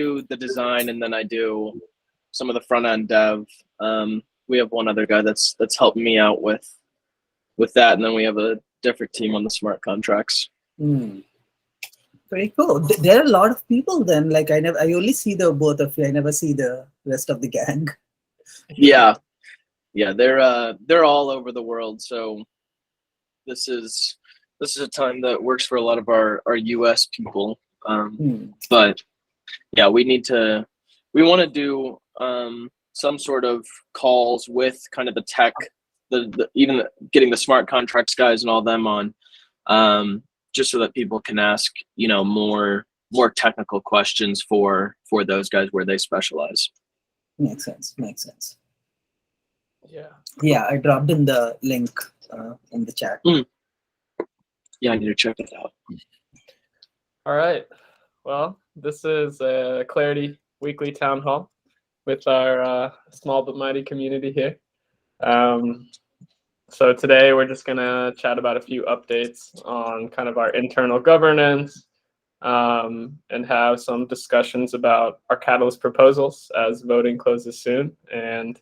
do the design, and then I do some of the front end dev. We have one other guy that's helping me out with that, and then we have a different team on the smart contracts. Very cool. There are a lot of people then. Like I only see the both of you. I never see the rest of the gang. Yeah, they're all over the world. So this is a time that works for a lot of our US people. But yeah, we want to do some sort of calls with kind of the tech, even getting the smart contracts guys and all them on, just so that people can ask, more technical questions for those guys where they specialize. Makes sense. Yeah, I dropped in the link in the chat. Yeah, I need to check that out. All right. Well, this is Clarity Weekly Town Hall with our small but mighty community here. So today we're just going to chat about a few updates on kind of our internal governance and have some discussions about our Catalyst proposals as voting closes soon, and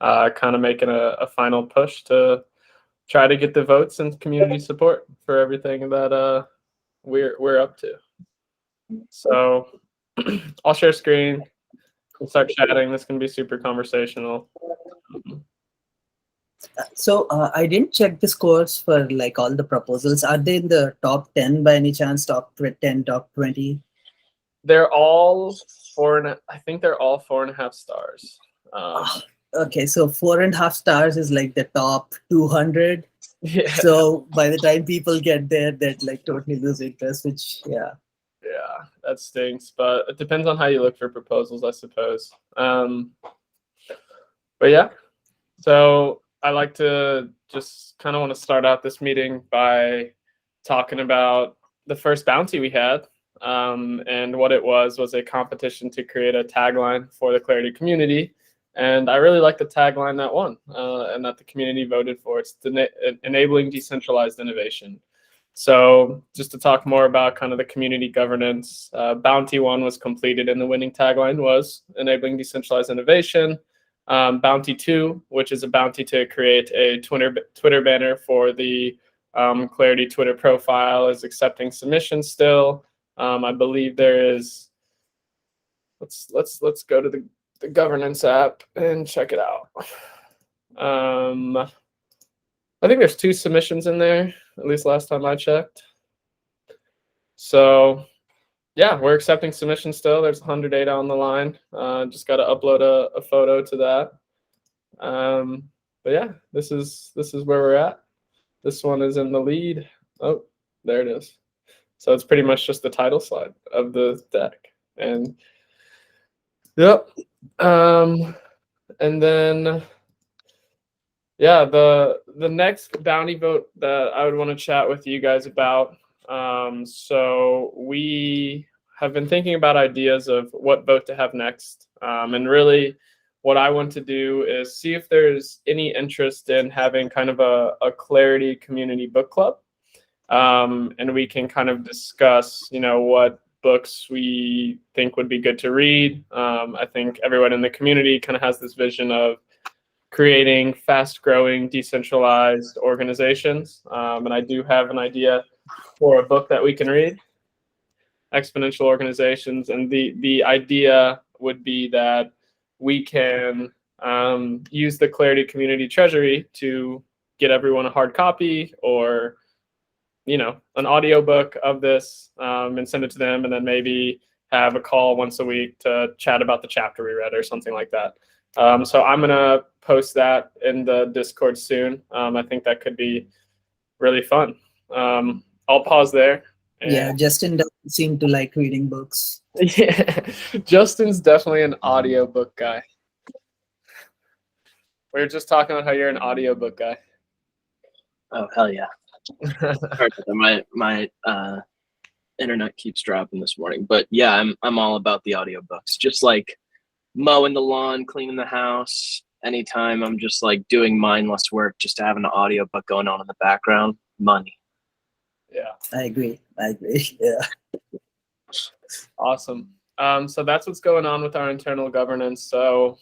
kind of making a final push to try to get the votes and community support for everything that we're up to. So I'll share screen. We'll start chatting. This can be super conversational. So I didn't check the scores for like all the proposals. Are they in the top 10 by any chance? Top 10, top 20? They're all I think they're all 4.5 stars. Okay, so 4.5 stars is like the top 200. Yeah. So by the time people get there, they'd like totally lose interest, which Yeah, that stinks. But it depends on how you look for proposals, I suppose. But yeah, so I like to just kind of want to start out this meeting by talking about the first bounty we had. And what it was a competition to create a tagline for the Clarity community. And I really like the tagline that won and that the community voted for. It's enabling decentralized innovation. So just to talk more about kind of the community governance, Bounty 1 was completed and the winning tagline was enabling decentralized innovation. Bounty 2, which is a bounty to create a Twitter banner for the Clarity Twitter profile, is accepting submissions still. I believe there is, let's go to the governance app and check it out. I think there's 2 submissions in there, at least last time I checked. So yeah, we're accepting submissions still. There's 100 data on the line. Just got to upload a photo to that. But yeah, this is where we're at. This one is in the lead. Oh, there it is. So it's pretty much just the title slide of the deck. And yep. And then yeah, the next bounty vote that I would want to chat with you guys about. So we have been thinking about ideas of what vote to have next. And really what I want to do is see if there's any interest in having kind of a Clarity community book club. And we can kind of discuss, what books we think would be good to read. I think everyone in the community kind of has this vision of creating fast-growing, decentralized organizations. And I do have an idea for a book that we can read, Exponential Organizations. And the idea would be that we can use the Clarity Community Treasury to get everyone a hard copy or an audiobook of this and send it to them, and then maybe have a call once a week to chat about the chapter we read or something like that. So I'm going to post that in the Discord soon. I think that could be really fun. I'll pause there. Yeah, Justin doesn't seem to like reading books. Yeah, Justin's definitely an audiobook guy. We were just talking about how you're an audiobook guy. Oh, hell yeah. My internet keeps dropping this morning, but yeah, I'm all about the audiobooks. Just like mowing the lawn, cleaning the house, anytime I'm just like doing mindless work, just to have an audiobook going on in the background, money. Yeah, I agree. Yeah. Awesome. So that's what's going on with our internal governance. So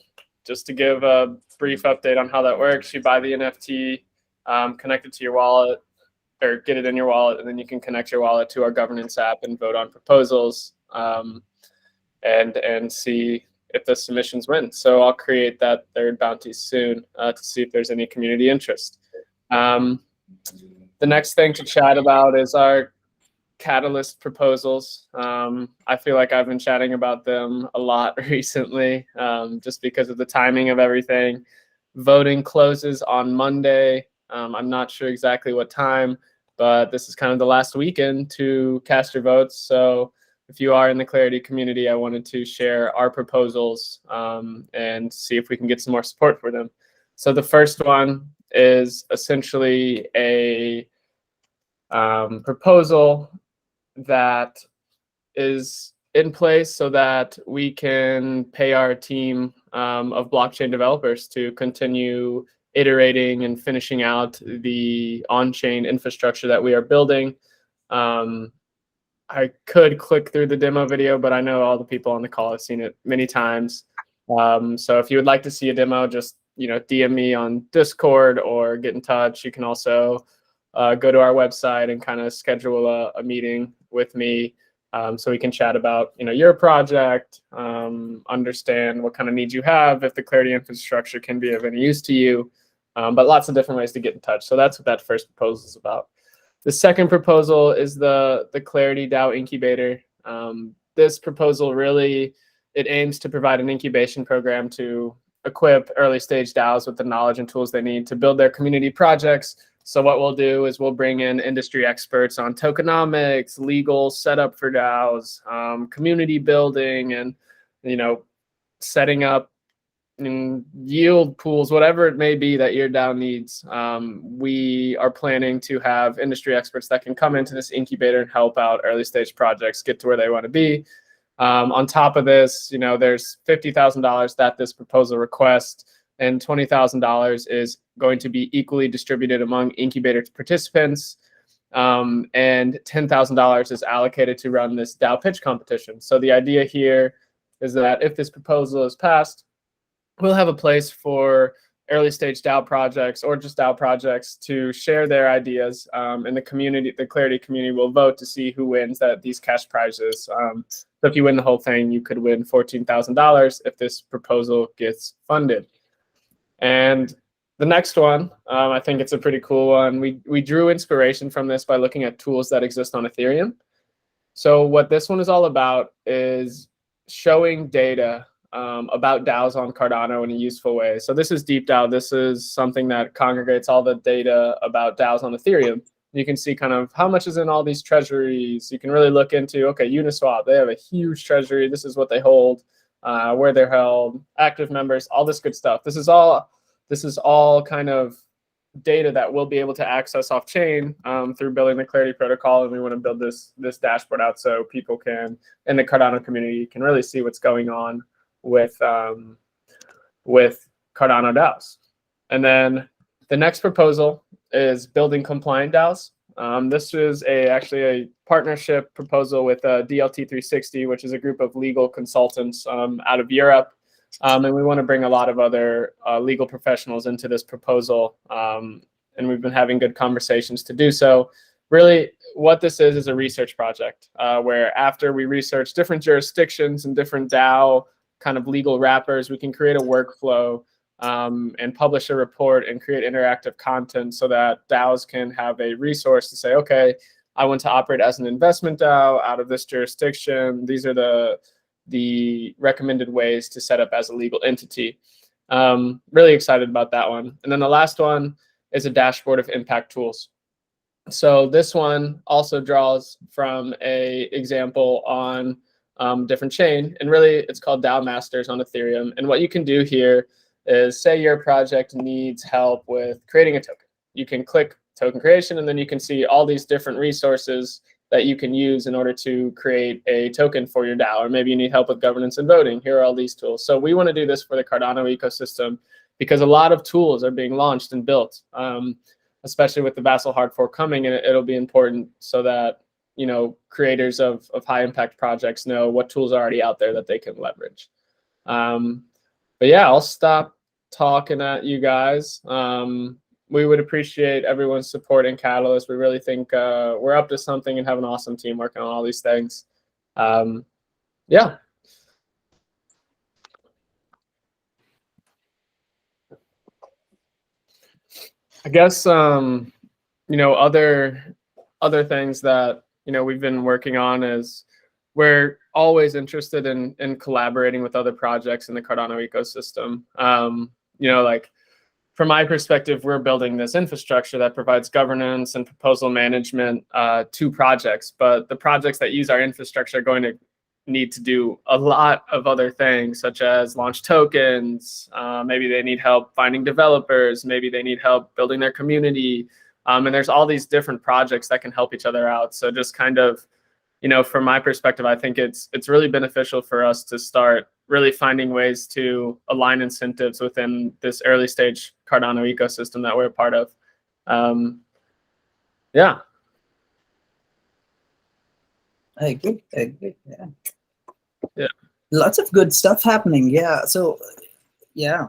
just to give a brief update on how that works, you buy the NFT, connect it to your wallet, or get it in your wallet, and then you can connect your wallet to our governance app and vote on proposals, and see if the submissions win. So I'll create that third bounty soon to see if there's any community interest. The next thing to chat about is our Catalyst proposals. I feel like I've been chatting about them a lot recently, just because of the timing of everything. Voting closes on Monday. I'm not sure exactly what time, but this is kind of the last weekend to cast your votes. So if you are in the Clarity community, I wanted to share our proposals and see if we can get some more support for them. So the first one is essentially a proposal that is in place so that we can pay our team of blockchain developers to continue iterating and finishing out the on-chain infrastructure that we are building. I could click through the demo video, but I know all the people on the call have seen it many times. So if you would like to see a demo, just DM me on Discord or get in touch. You can also go to our website and kind of schedule a meeting with me, so we can chat about your project, understand what kind of needs you have, if the Clarity infrastructure can be of any use to you, but lots of different ways to get in touch. So that's what that first proposal is about. The second proposal is the Clarity DAO Incubator. This proposal really, it aims to provide an incubation program to equip early stage DAOs with the knowledge and tools they need to build their community projects. So what we'll do is we'll bring in industry experts on tokenomics, legal setup for DAOs, community building, and setting up yield pools, whatever it may be that your DAO needs. We are planning to have industry experts that can come into this incubator and help out early stage projects get to where they want to be. On top of this, there's $50,000 that this proposal requests, and $20,000 is going to be equally distributed among incubator participants, and $10,000 is allocated to run this DAO pitch competition. So the idea here is that if this proposal is passed, we'll have a place for early stage DAO projects or just DAO projects to share their ideas, and the community, the Clarity community, will vote to see who wins these cash prizes. So if you win the whole thing, you could win $14,000 if this proposal gets funded. And the next one, I think it's a pretty cool one. We drew inspiration from this by looking at tools that exist on Ethereum. So what this one is all about is showing data about DAOs on Cardano in a useful way. So this is DeepDAO. This is something that congregates all the data about DAOs on Ethereum. You can see kind of how much is in all these treasuries. You can really look into, okay, Uniswap, they have a huge treasury. This is what they hold, where they're held, active members, all this good stuff. This is all kind of data that we'll be able to access off chain through building the Clarity protocol. And we want to build this dashboard out so people can, in the Cardano community, can really see what's going on with Cardano DAOs. And then the next proposal is building compliant DAOs. This is actually a partnership proposal with DLT360, which is a group of legal consultants out of Europe. And we want to bring a lot of other legal professionals into this proposal. And we've been having good conversations to do so. Really, what this is a research project where after we research different jurisdictions and different DAO kind of legal wrappers, we can create a workflow and publish a report and create interactive content so that DAOs can have a resource to say, okay, I want to operate as an investment DAO out of this jurisdiction. These are the recommended ways to set up as a legal entity. Really excited about that one. And then the last one is a dashboard of impact tools. So this one also draws from a example on different chain, and really it's called DAO Masters on Ethereum. And what you can do here is say your project needs help with creating a token. You can click token creation, and then you can see all these different resources that you can use in order to create a token for your DAO. Or maybe you need help with governance and voting. Here are all these tools. So we want to do this for the Cardano ecosystem because a lot of tools are being launched and built, especially with the Vassal hard fork coming, and it'll be important so that creators of high impact projects know what tools are already out there that they can leverage. But yeah, I'll stop talking at you guys. We would appreciate everyone's support in Catalyst. We really think we're up to something and have an awesome team working on all these things. Yeah. I guess other things that we've been working on is we're always interested in collaborating with other projects in the Cardano ecosystem. Like from my perspective, we're building this infrastructure that provides governance and proposal management to projects, but the projects that use our infrastructure are going to need to do a lot of other things, such as launch tokens. Maybe they need help finding developers. Maybe they need help building their community. And there's all these different projects that can help each other out. So just kind of, from my perspective, I think it's really beneficial for us to start really finding ways to align incentives within this early stage Cardano ecosystem that we're a part of. Yeah. I agree. Yeah. Lots of good stuff happening. Yeah. So, yeah,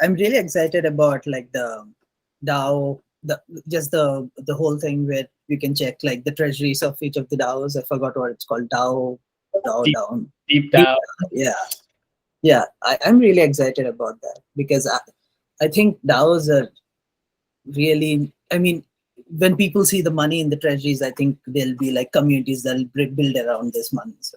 I'm really excited about like the DAO, the whole thing where you can check like the treasuries of each of the DAOs. I forgot what it's called. Deep DAO. Yeah. I'm really excited about that because I think DAOs are really, when people see the money in the treasuries, I think there'll be like communities that'll build around this money. So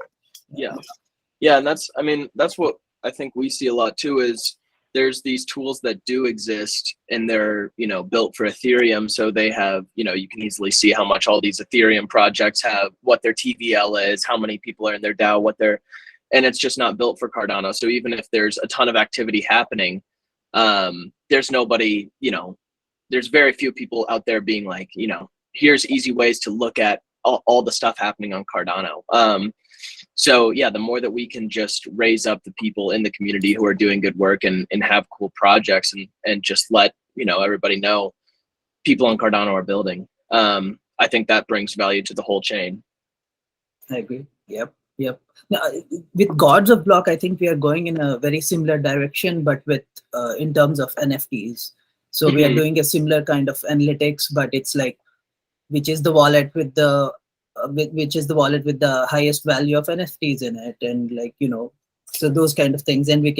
yeah, and that's what I think we see a lot too, is there's these tools that do exist and they're built for Ethereum, so they have you can easily see how much all these Ethereum projects have, what their TVL is, how many people are in their DAO, and it's just not built for Cardano. So even if there's a ton of activity happening, there's nobody, there's very few people out there being like, here's easy ways to look at all the stuff happening on Cardano. So yeah, the more that we can just raise up the people in the community who are doing good work and have cool projects and just let, everybody know people on Cardano are building, I think that brings value to the whole chain. I agree. Yep. Now, with Gods of Block, I think we are going in a very similar direction, but with in terms of NFTs. So we are doing a similar kind of analytics, but it's like, which is the wallet with the highest value of NFTs in it, and like so those kind of things. And we're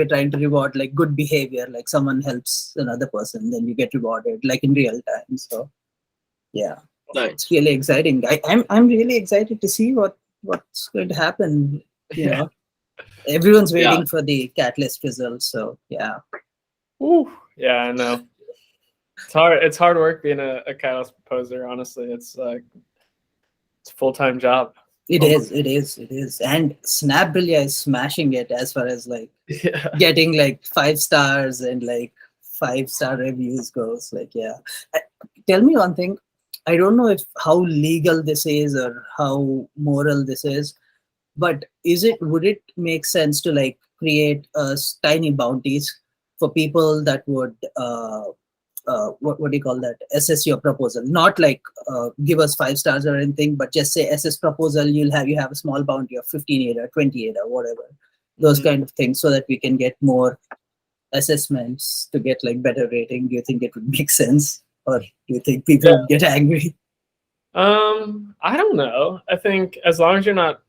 trying to reward like good behavior, like someone helps another person, then you get rewarded like in real time. So yeah, nice. It's really exciting. I'm really excited to see what's going to happen. Everyone's waiting for the Catalyst results. So yeah. Ooh, yeah, I know. It's hard work being a Catalyst proposer. Honestly, it's like it's a full-time job. It is. And Snapbilia is smashing it as far as like getting like 5 stars and like 5-star reviews goes. Like, yeah. Tell me one thing. I don't know how legal this is or how moral this is, but would it make sense to like create tiny bounties for people that would what do you call that? Assess your proposal, not like give us 5 stars or anything, but just say assess proposal. You have a small bounty of 15 ADA, 20 ADA, whatever, those kind of things, so that we can get more assessments to get like better rating. Do you think it would make sense, or do you think people would get angry? I don't know. I think as long as you're not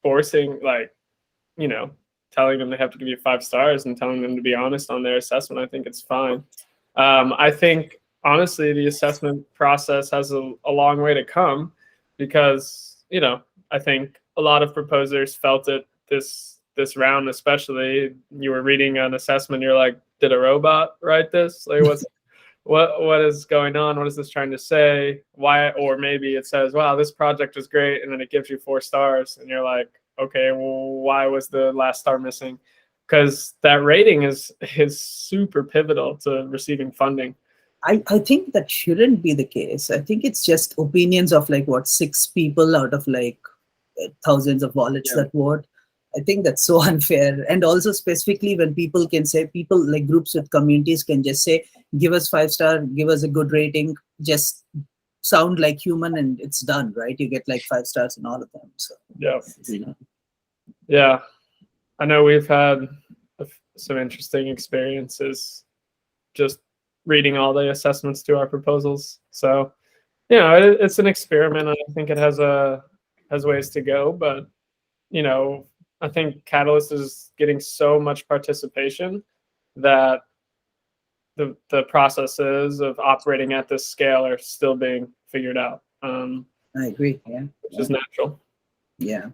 forcing, like, telling them they have to give you 5 stars and telling them to be honest on their assessment, I think it's fine. I think, honestly, the assessment process has a long way to come because, I think a lot of proposers felt it this round, especially. You were reading an assessment, you're like, did a robot write this? Like, what is going on? What is this trying to say? Why? Or maybe it says, wow, this project is great, and then it gives you 4 stars, and you're like, okay, well, why was the last star missing? Because that rating is super pivotal to receiving funding. I think that shouldn't be the case. I think it's just opinions of like 6 people out of like thousands of wallets that vote. I think that's so unfair. And also specifically when people like groups with communities can just say, give us 5 star, give us a good rating, just sound like human and it's done, right? You get like 5 stars in all of them. So Yeah. you know. Yeah. I know we've had some interesting experiences just reading all the assessments to our proposals. So, it's an experiment, and I think it has ways to go. But, I think Catalyst is getting so much participation that the processes of operating at this scale are still being figured out. I agree. Yeah. Which is natural. Yeah.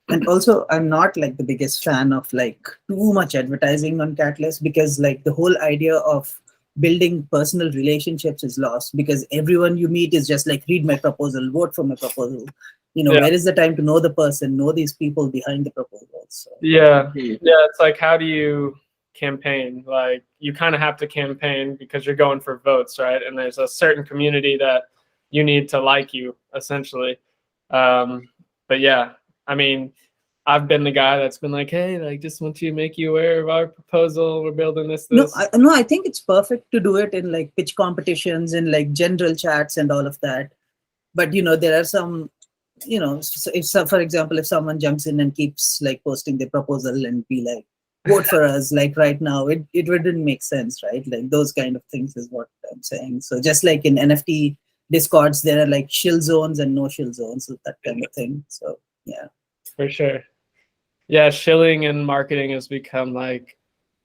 And also, I'm not like the biggest fan of like too much advertising on Catalyst, because like the whole idea of building personal relationships is lost, because everyone you meet is just like, read my proposal, vote for my proposal. Where is the time to know the person, know these people behind the proposal? So. Yeah. It's like, how do you campaign? Like, you kind of have to campaign because you're going for votes, right? And there's a certain community that you need to like you, essentially. But yeah, I mean, I've been the guy that's been like, hey, like, just want to make you aware of our proposal. We're building this. No, I think it's perfect to do it in like pitch competitions and like general chats and all of that. But, there are some, so for example, if someone jumps in and keeps like posting the proposal and be like, vote for us, like right now, it wouldn't make sense, right? Like those kind of things is what I'm saying. So just like in NFT Discords, there are like shill zones and no shill zones, so that kind of thing. So yeah. For sure. Yeah, shilling and marketing has become like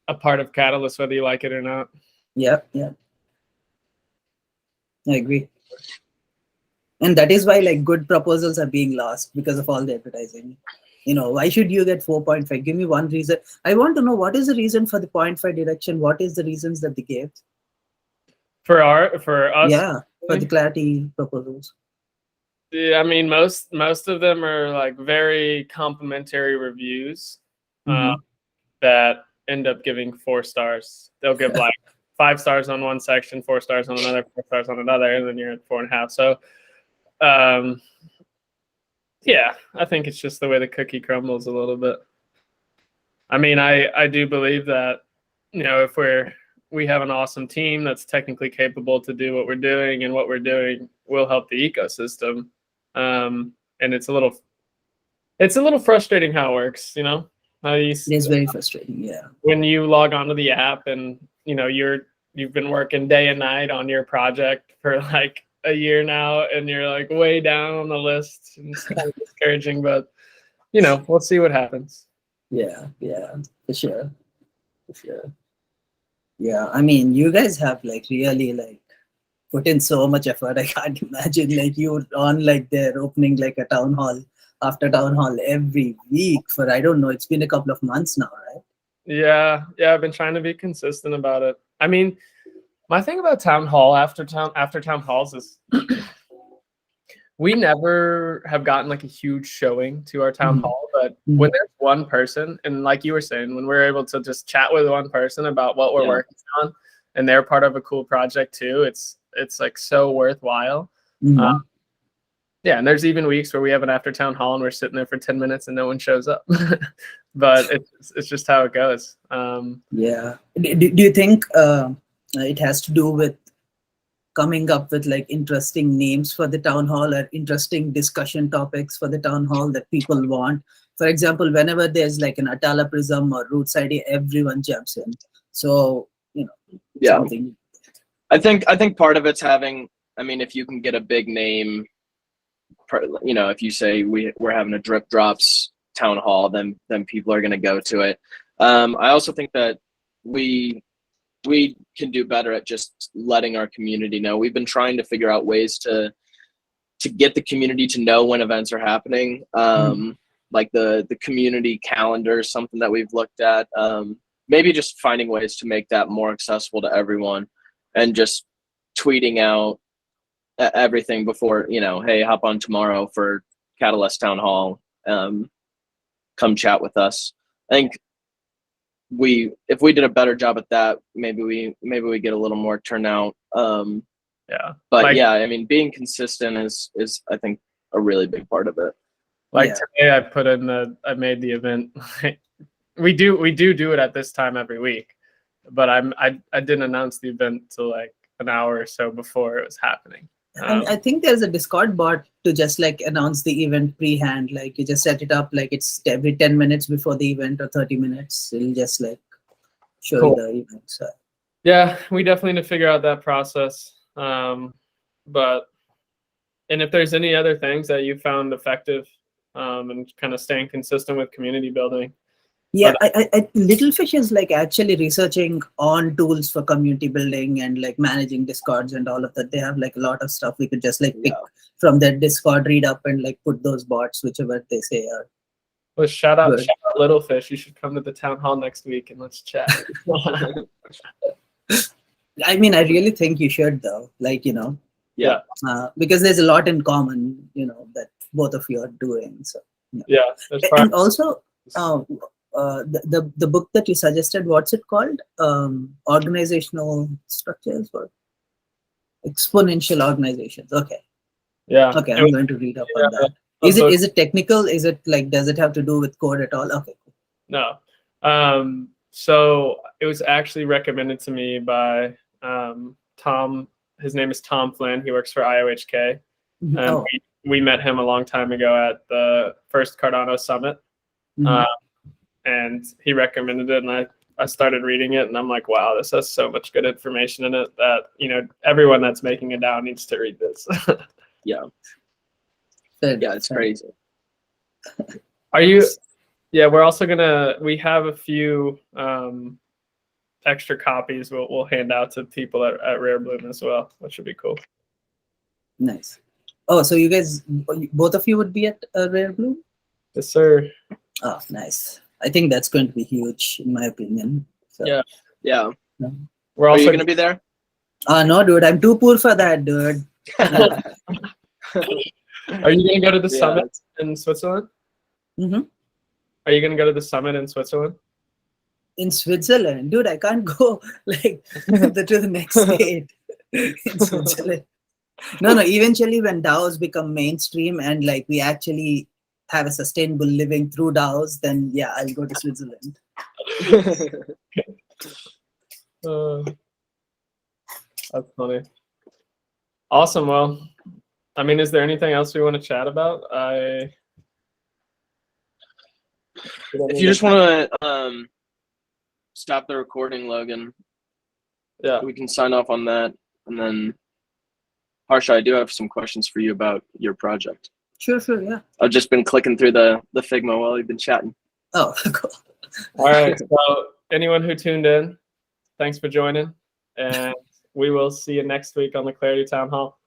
a part of Catalyst, whether you like it or not. Yeah. I agree. And that is why like good proposals are being lost, because of all the advertising. Why should you get 4.5? Give me one reason. I want to know, what is the reason for the 0.5 deduction? What is the reasons that they gave? For us? Yeah, for the Clarity proposals. Yeah, I mean, most of them are like very complimentary reviews that end up giving 4 stars. They'll give like 5 stars on one section, 4 stars on another, 4 stars on another, and then you're at 4.5. So, yeah, I think it's just the way the cookie crumbles a little bit. I mean, I do believe that, if we have an awesome team that's technically capable to do what we're doing, and what we're doing will help the ecosystem. And it's a little frustrating how it works, It is very frustrating, yeah. When you log onto the app and you've been working day and night on your project for like a year now, and you're like way down on the list, and it's kind of discouraging, but we'll see what happens. Yeah, for sure. Yeah, I mean, you guys have like really like put in so much effort. I can't imagine like you on like they're opening like a town hall after town hall every week for, I don't know, it's been a couple of months now, right? Yeah, I've been trying to be consistent about it. I mean, my thing about town hall after town halls is we never have gotten like a huge showing to our town hall, but when there's one person, and like you were saying, when we're able to just chat with one person about what we're working on, and they're part of a cool project too, it's like so worthwhile. Yeah, and there's even weeks where we have an after town hall and we're sitting there for 10 minutes and no one shows up. But it's just how it goes. Yeah. Do you think it has to do with coming up with like interesting names for the town hall, or interesting discussion topics for the town hall that people want? For example, whenever there's like an Atala Prism or Roots ID, everyone jumps in. So, something. I think part of it's having, I mean, if you can get a big name, if you say we're having a Drip Drops town hall, then people are going to go to it. I also think that we can do better at just letting our community know. We've been trying to figure out ways to get the community to know when events are happening. Like the community calendar is something that we've looked at. Maybe just finding ways to make that more accessible to everyone, and just tweeting out everything before, hey, hop on tomorrow for Catalyst Town Hall. Come chat with us. I think if we did a better job at that, maybe we get a little more turnout. But I mean, being consistent is I think a really big part of it. Like today, I made the event. we do it at this time every week, but I didn't announce the event till like an hour or so before it was happening. I think there's a Discord bot to just like announce the event pre-hand. Like you just set it up like it's every 10 minutes before the event or 30 minutes. It'll just like show Cool. you the event. So Yeah, we definitely need to figure out that process. But and if there's any other things that you found effective and kind of staying consistent with community building. yeah, Little Fish is like actually researching on tools for community building and like managing Discords and all of that. They have like a lot of stuff we could just like pick from their Discord, read up and like put those bots, whichever they say are. Well, shout out Good. Little Fish. You should come to the town hall next week and let's chat. I mean, I really think you should though, like, you know, Yeah. Because there's a lot in common, you know, that both of you are doing. So Yeah. There's and also the book that you suggested, what's it called? Organizational structures or exponential organizations. Okay. Yeah. Okay, I'm going to read up on that. Is it technical? Is it like, does it have to do with code at all? Okay. No. So it was actually recommended to me by Tom. His name is Tom Flynn. He works for IOHK. And we met him a long time ago at the first Cardano Summit. And he recommended it, and I started reading it, and I'm like, wow, this has so much good information in it that, you know, everyone that's making a DAO needs to read this. Yeah, it's crazy. Are you? Yeah, we're also we have a few extra copies we'll hand out to people at Rare Bloom as well, which would be cool. Nice. Oh, so you guys, both of you would be at Rare Bloom? Yes, sir. Oh, nice. I think that's going to be huge, in my opinion. So, Yeah. We're Are also you gonna be there? No, dude, I'm too poor for that, dude. Are you gonna go to the summit in Switzerland? Mm-hmm. Are you gonna go to the summit in Switzerland? In Switzerland, dude, I can't go like to the next state in Switzerland. No, eventually when DAOs become mainstream and like we actually have a sustainable living through DAOs, then yeah, I'll go to Switzerland. That's funny. Awesome. Well, I mean, is there anything else we want to chat about? If you just want to stop the recording, Logan, we can sign off on that. And then, Harsha, I do have some questions for you about your project. Sure, yeah. I've just been clicking through the Figma while you've been chatting. Oh, cool. All right. So anyone who tuned in, thanks for joining. And we will see you next week on the Clarity Town Hall.